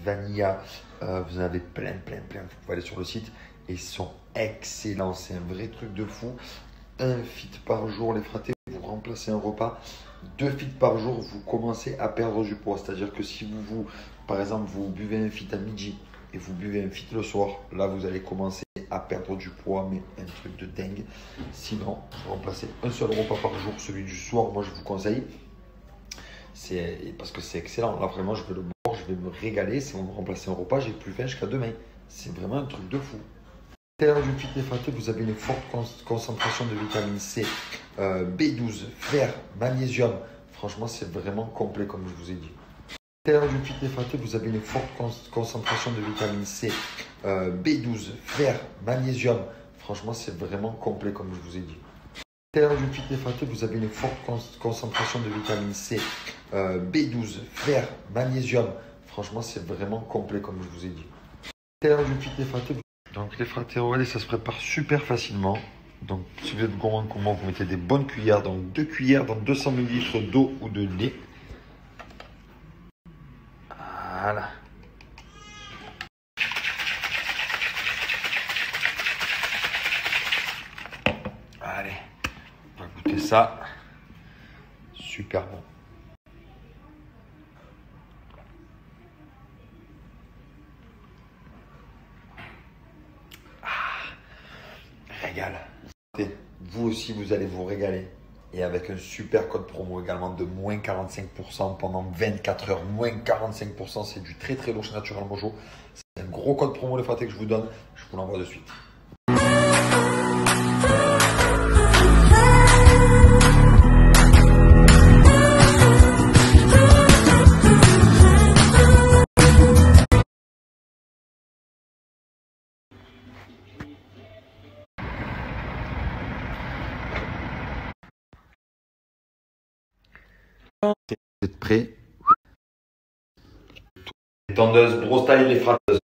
vanilla. Vous en avez plein. Vous pouvez aller sur le site et ils sont excellents. C'est un vrai truc de fou. Un feed par jour, les fratés, vous remplacez un repas. 2 feeds par jour, vous commencez à perdre du poids. C'est-à-dire que si par exemple, vous buvez un feed à midi et vous buvez un feed le soir, là, vous allez commencer à perdre du poids, mais un truc de dingue. Sinon, vous remplacez un seul repas par jour, celui du soir, moi, je vous conseille. Parce que c'est excellent. Là, vraiment, je vais le boire, je vais me régaler. Si on me remplace un repas, j'ai plus faim jusqu'à demain. C'est vraiment un truc de fou. À l'intérieur du feed fraté, vous avez une forte concentration de vitamine C, B12, fer, magnésium. Franchement, c'est vraiment complet, comme je vous ai dit. À l'intérieur du feed fraté, vous avez une forte concentration de vitamine C, B12, fer, magnésium. Franchement, c'est vraiment complet, comme je vous ai dit. À l'intérieur du feed fraté, vous avez une forte concentration de vitamine C, B12, fer, magnésium. Franchement, c'est vraiment complet, comme je vous ai dit. À l'intérieur du feed fraté, donc les fratés, regardez, ça se prépare super facilement. Donc si vous êtes gourmand comme moi, vous mettez des bonnes cuillères, donc 2 cuillères dans 200 ml d'eau ou de lait. Voilà. Allez, on va goûter ça. Super bon. Régale. Vous aussi, vous allez vous régaler. Et avec un super code promo également de moins 45% pendant 24 heures. Moins 45%, c'est du très lourd chez Natural Mojo. C'est un gros code promo les fratés que je vous donne. Je vous l'envoie de suite. Vous êtes prêts? Les tondeuses, brosse taille, les fratteuses.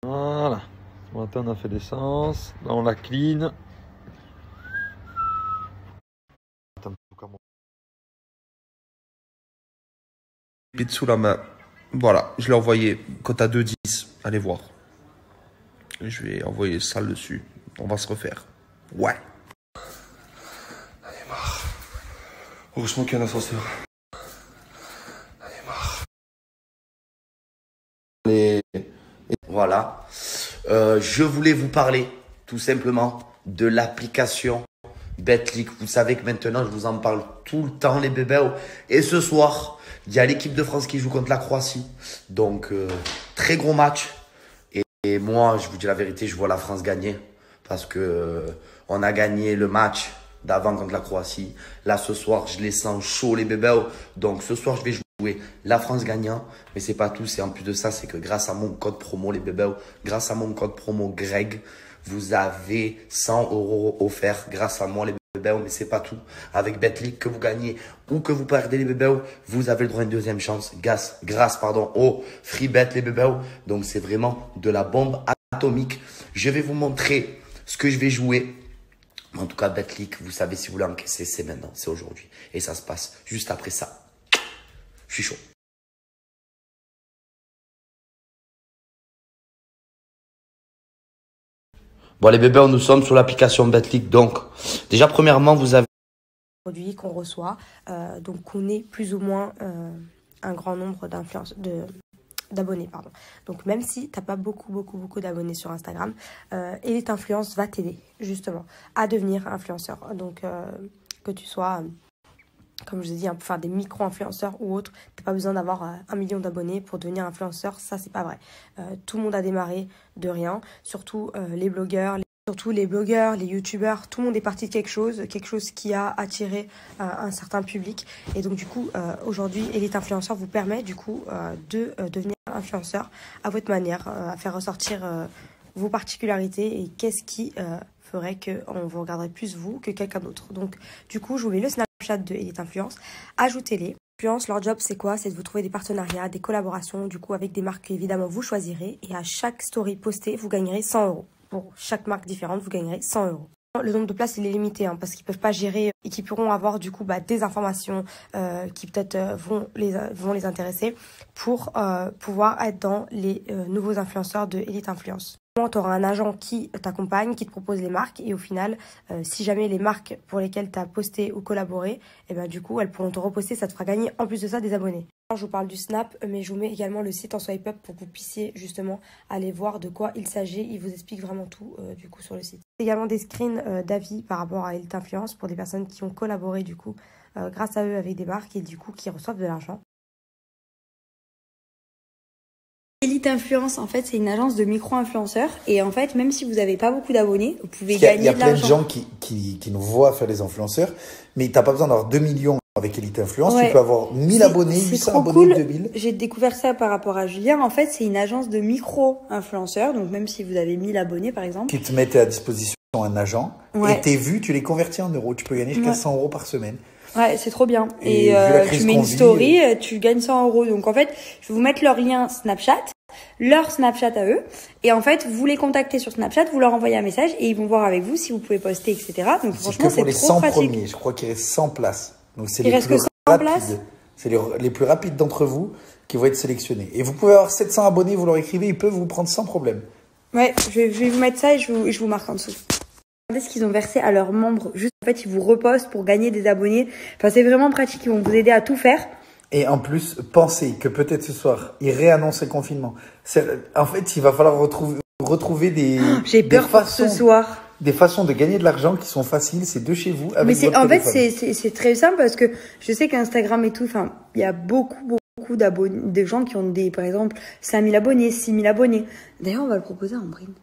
Voilà. Ce matin, on a fait l'essence. Là, on la clean. Bite sous la main. Voilà, je l'ai envoyé. Cote à 2,10. Allez voir. Je vais envoyer ça dessus. On va se refaire. Ouais. Allez, marre. Heureusement qu'il y a un ascenseur. Allez, marre. Et voilà. Je voulais vous parler tout simplement de l'application Betclic. Vous savez que maintenant, je vous en parle tout le temps, les bébés. Et ce soir, il y a l'équipe de France qui joue contre la Croatie. Donc, très gros match. Et moi, je vous dis la vérité, je vois la France gagner. Parce que on a gagné le match d'avant contre la Croatie. Là, ce soir, je les sens chauds, les bébés. Donc, ce soir, je vais jouer la France gagnant. Mais c'est pas tout. C'est en plus de ça, c'est que grâce à mon code promo, les bébés, grâce à mon code promo Greg, vous avez 100 € offerts grâce à moi, les bébés. Mais c'est pas tout. Avec Betclic, que vous gagnez ou que vous perdez, les bébés, vous avez le droit à une deuxième chance. Grâce au free bet, les bébés. Donc, c'est vraiment de la bombe atomique. Je vais vous montrer ce que je vais jouer. En tout cas, Betclic, vous savez, si vous voulez encaisser, c'est maintenant, c'est aujourd'hui. Et ça se passe juste après ça. Je suis chaud. Bon, les bébés, nous sommes sur l'application Betclic. Donc, déjà, premièrement, vous avez produits qu'on reçoit. Donc, on est plus ou moins un grand nombre d'abonnés, pardon. Donc, même si tu n'as pas beaucoup d'abonnés sur Instagram, Elite Influence va t'aider, justement, à devenir influenceur. Donc, que tu sois, comme je vous ai dit, pour faire des micro-influenceurs ou autres, tu n'as pas besoin d'avoir 1 million d'abonnés pour devenir influenceur. Ça, c'est pas vrai. Tout le monde a démarré de rien, surtout les blogueurs, les youtubeurs, tout le monde est parti de quelque chose qui a attiré un certain public. Et donc, du coup, aujourd'hui, Elite Influenceur vous permet, du coup, de devenir influenceur à votre manière, à faire ressortir vos particularités et qu'est-ce qui ferait qu'on vous regarderait plus vous que quelqu'un d'autre. Donc, du coup, je vous mets le Snapchat de Elite Influence. Ajoutez-les. Influence, leur job, c'est quoi? C'est de vous trouver des partenariats, des collaborations, du coup, avec des marques que, évidemment, vous choisirez. Et à chaque story postée, vous gagnerez 100 €. Pour chaque marque différente, vous gagnerez 100 €. Le nombre de places, il est limité, hein, parce qu'ils peuvent pas gérer et qu'ils pourront avoir du coup des informations qui peut-être vont les intéresser pour pouvoir être dans les nouveaux influenceurs de Elite Influence. Tu auras un agent qui t'accompagne, qui te propose les marques et au final, si jamais les marques pour lesquelles tu as posté ou collaboré, et ben du coup, elles pourront te reposter, ça te fera gagner en plus de ça des abonnés. Je vous parle du Snap, mais je vous mets également le site en swipe up pour que vous puissiez justement aller voir de quoi il s'agit. Il vous explique vraiment tout du coup sur le site. Également des screens d'avis par rapport à Elite Influence pour des personnes qui ont collaboré du coup grâce à eux avec des marques et du coup qui reçoivent de l'argent. Elite Influence, en fait, c'est une agence de micro-influenceurs. Et en fait, même si vous n'avez pas beaucoup d'abonnés, vous pouvez gagner de l'argent. Il y a plein de gens qui nous voient faire des influenceurs, mais tu n'as pas besoin d'avoir 2 millions avec Elite Influence. Ouais. Tu peux avoir 1000 abonnés, 800 abonnés, cool. 2000. J'ai découvert ça par rapport à Julien. En fait, c'est une agence de micro-influenceurs. Donc, même si vous avez 1000 abonnés, par exemple. Qui te mettent à disposition un agent. Ouais. Et tes vues, tu les convertis en euros. Tu peux gagner jusqu'à 100 euros par semaine. Ouais, c'est trop bien. Et tu mets une story, tu gagnes 100 euros. Donc, en fait, je vais vous mettre leur lien Snapchat, leur Snapchat à eux. Et en fait, vous les contactez sur Snapchat, vous leur envoyez un message et ils vont voir avec vous si vous pouvez poster, etc. Donc, franchement, c'est trop pratique. C'est pour les 100 premiers. Je crois qu'il reste 100 places. Donc, c'est il reste que 100 places. C'est les plus rapides d'entre vous qui vont être sélectionnés. Et vous pouvez avoir 700 abonnés, vous leur écrivez, ils peuvent vous prendre sans problème. Ouais, je vais vous mettre ça et je vous marque en dessous. Regardez ce qu'ils ont versé à leurs membres. Juste, en fait, ils vous repostent pour gagner des abonnés. Enfin, c'est vraiment pratique. Ils vont vous aider à tout faire. Et en plus, pensez que peut-être ce soir, ils réannoncent le confinement. En fait, il va falloir retrouver des... J'ai peur pour ce soir. Des façons de gagner de l'argent qui sont faciles, c'est de chez vous. Avec mais votre en téléphone. fait, c'est très simple parce que je sais qu'Instagram et tout, enfin, il y a beaucoup d'abonnés, de gens qui ont par exemple, 5000 abonnés, 6000 abonnés. D'ailleurs, on va le proposer à Ambrine.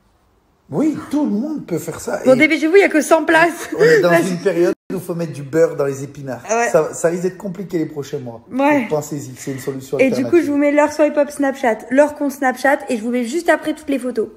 Oui, tout le monde peut faire ça. Bon, dépêchez-vous, il n'y a que 100 places. On est dans une période où il faut mettre du beurre dans les épinards. Ouais. Ça risque d'être compliqué les prochains mois. Ouais. Pensez-y, c'est une solution et alternative. Du coup, je vous mets leur swipe up Snapchat, leur compte Snapchat et je vous mets juste après toutes les photos.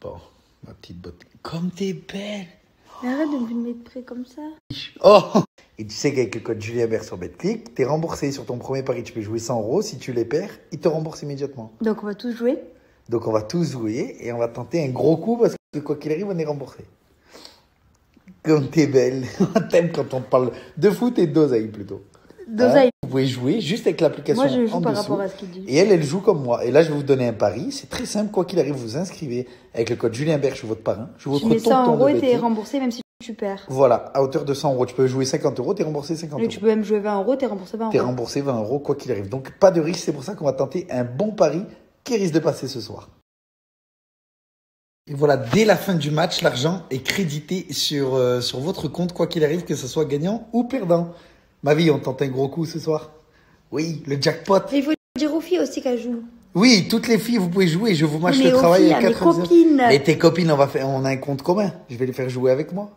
Bon, ma petite botte. Comme t'es belle. Mais arrête de me filmer de près comme ça. Oh. Et tu sais qu'avec le code Julien Bert sur BetClick, t'es remboursé sur ton premier pari. Tu peux jouer 100 euros. Si tu les perds, ils te remboursent immédiatement. Donc on va tous jouer. Donc on va tous jouer et on va tenter un gros coup parce que quoi qu'il arrive, on est remboursé. Comme t'es belle. T'aimes quand on te parle de foot et d'oseille plutôt. D'oseille. Vous pouvez jouer juste avec l'application. Moi, je joue en par dessous. rapport à ce qu'il dit. Et elle joue comme moi. Et là, je vais vous donner un pari. C'est très simple. Quoi qu'il arrive, vous vous inscrivez avec le code Julien Bert, je suis votre parrain. Je vous mets 100 euros et t'es remboursé même si tu perds. Voilà, à hauteur de 100 euros. Tu peux jouer 50 euros, t'es remboursé 50 euros. Tu peux même jouer 20 euros, t'es remboursé 20 euros. T'es remboursé 20 euros, quoi qu'il arrive. Donc, pas de risque. C'est pour ça qu'on va tenter un bon pari qui risque de passer ce soir. Et voilà, dès la fin du match, l'argent est crédité sur votre compte, quoi qu'il arrive, que ce soit gagnant ou perdant. Ma vie, on tente un gros coup ce soir. Oui, le jackpot. Et il faut dire aux filles aussi qu'elles jouent. Oui, toutes les filles, vous pouvez jouer. Je vous mâche le travail à 4 copines. Et tes copines, on a un compte commun. Je vais les faire jouer avec moi.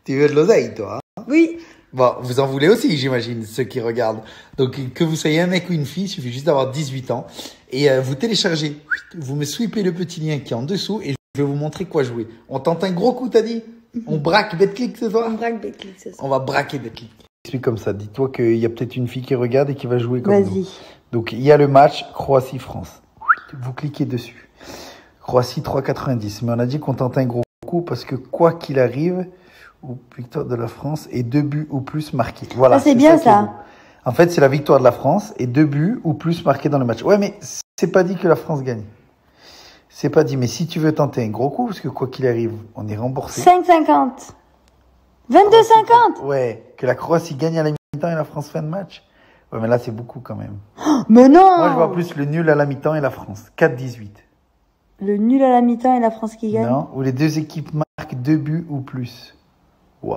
Tu veux de l'oseille, toi, hein? Oui. Bon, vous en voulez aussi, j'imagine, ceux qui regardent. Donc, que vous soyez un mec ou une fille, il suffit juste d'avoir 18 ans. Et vous téléchargez, vous me sweepez le petit lien qui est en dessous et je vais vous montrer quoi jouer. On tente un gros coup, t'as dit? On braque BetClick ce soir? On braque BetClick ce soir. On va braquer BetClick. Explique comme ça. Dis-toi qu'il y a peut-être une fille qui regarde et qui va jouer comme nous. Vas-y. Donc, il y a le match Croatie-France. Vous cliquez dessus. Croatie 3,90. Mais on a dit qu'on tente un gros coup parce que quoi qu'il arrive, victoire de la France et 2 buts ou plus marqués. Voilà. Ça, c'est bien ça. En fait, c'est la victoire de la France et 2 buts ou plus marqués dans le match. Ouais, mais c'est pas dit que la France gagne. C'est pas dit. Mais si tu veux tenter un gros coup, parce que quoi qu'il arrive, on est remboursé. 5,50. 22,50. Ouais. Que la Croatie gagne à la mi-temps et la France fin de match. Ouais, mais là, c'est beaucoup quand même. Mais non! Moi, je vois plus le nul à la mi-temps et la France. 4-18. Le nul à la mi-temps et la France qui gagne? Non, où les deux équipes marquent 2 buts ou plus. Wow.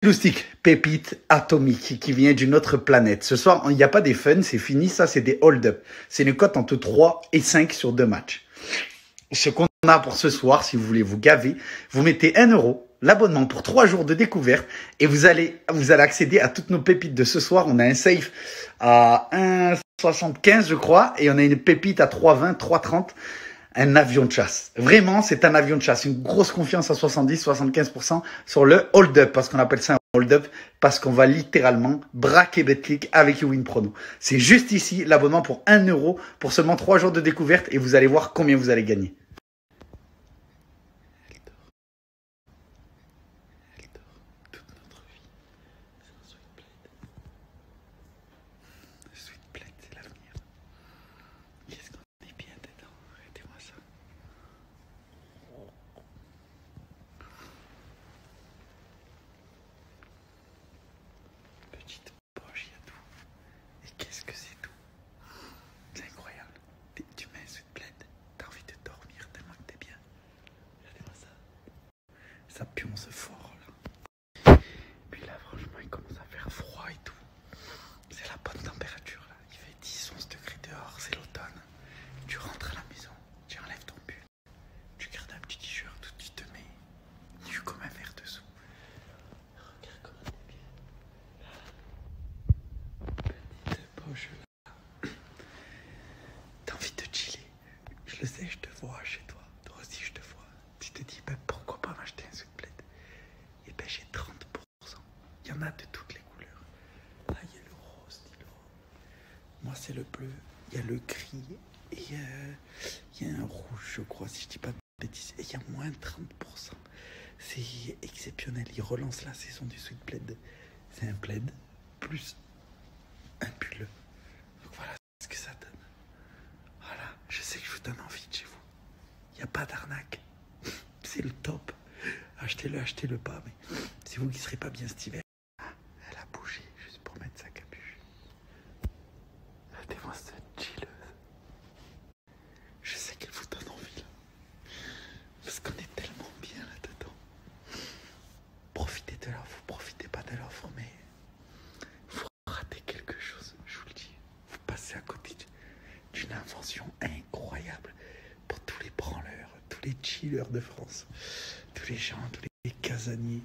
Loustic, pépite atomique qui vient d'une autre planète. Ce soir, il n'y a pas des fun, c'est fini. Ça, c'est des hold-up. C'est une cote entre 3 et 5 sur 2 matchs. Ce qu'on a pour ce soir, si vous voulez vous gaver, vous mettez 1 euro, l'abonnement pour 3 jours de découverte et vous allez accéder à toutes nos pépites de ce soir. On a un safe à 1,75 je crois et on a une pépite à 3,20, 3,30. Un avion de chasse. Vraiment, c'est un avion de chasse. Une grosse confiance à 70-75% sur le hold-up. Parce qu'on appelle ça un hold-up. Parce qu'on va littéralement braquer Betclic avec Win Prono. C'est juste ici, l'abonnement pour 1 euro pour seulement 3 jours de découverte. Et vous allez voir combien vous allez gagner. Qu'est-ce que c'est tout? C'est incroyable. Tu mets un Sweetblend, t'as envie de dormir tellement que t'es bien. Regardez-moi ça. Ça pionce fort là. Puis là, franchement, il commence à faire froid et tout. C'est la bonne température là. Il fait 10-11 degrés dehors, c'est l'automne. Tu rentres à la maison, tu enlèves ton pull, tu gardes un petit t-shirt, tu te mets nu comme un verre dessous. Regarde comment t'es bien. Petite poche là. T'as envie de chiller. Je le sais, je te vois chez toi. Toi aussi, je te vois. Tu te dis, ben, pourquoi pas m'acheter un Sweetblend? Et ben, j'ai 30%. Il y en a de toutes les couleurs. Ah, il y a le rose, dis-le. Moi, c'est le bleu. Il y a le gris. Et il y a un rouge, je crois, si je dis pas de bêtises. Et il y a moins de 30%. C'est exceptionnel. Ils relancent la saison du Sweetblend. C'est un blend plus un pull. Donc voilà ce que ça donne. Voilà, je sais que je vous donne envie de chez vous. Il n'y a pas d'arnaque. C'est le top. Achetez-le pas, mais c'est vous qui ne serez pas bien cet hiver. Ah, elle a bougé juste pour mettre sa capuche. Regardez-moi cette chilleuse. Je sais qu'elle vous donne envie là. Parce qu'on est tellement bien là-dedans. Profitez de l'offre, vous profitez pas de l'offre, mais vous ratez quelque chose, je vous le dis. Vous passez à côté d'une invention incroyable pour tous les branleurs, tous les chillers de France, tous les gens, tous les casaniers.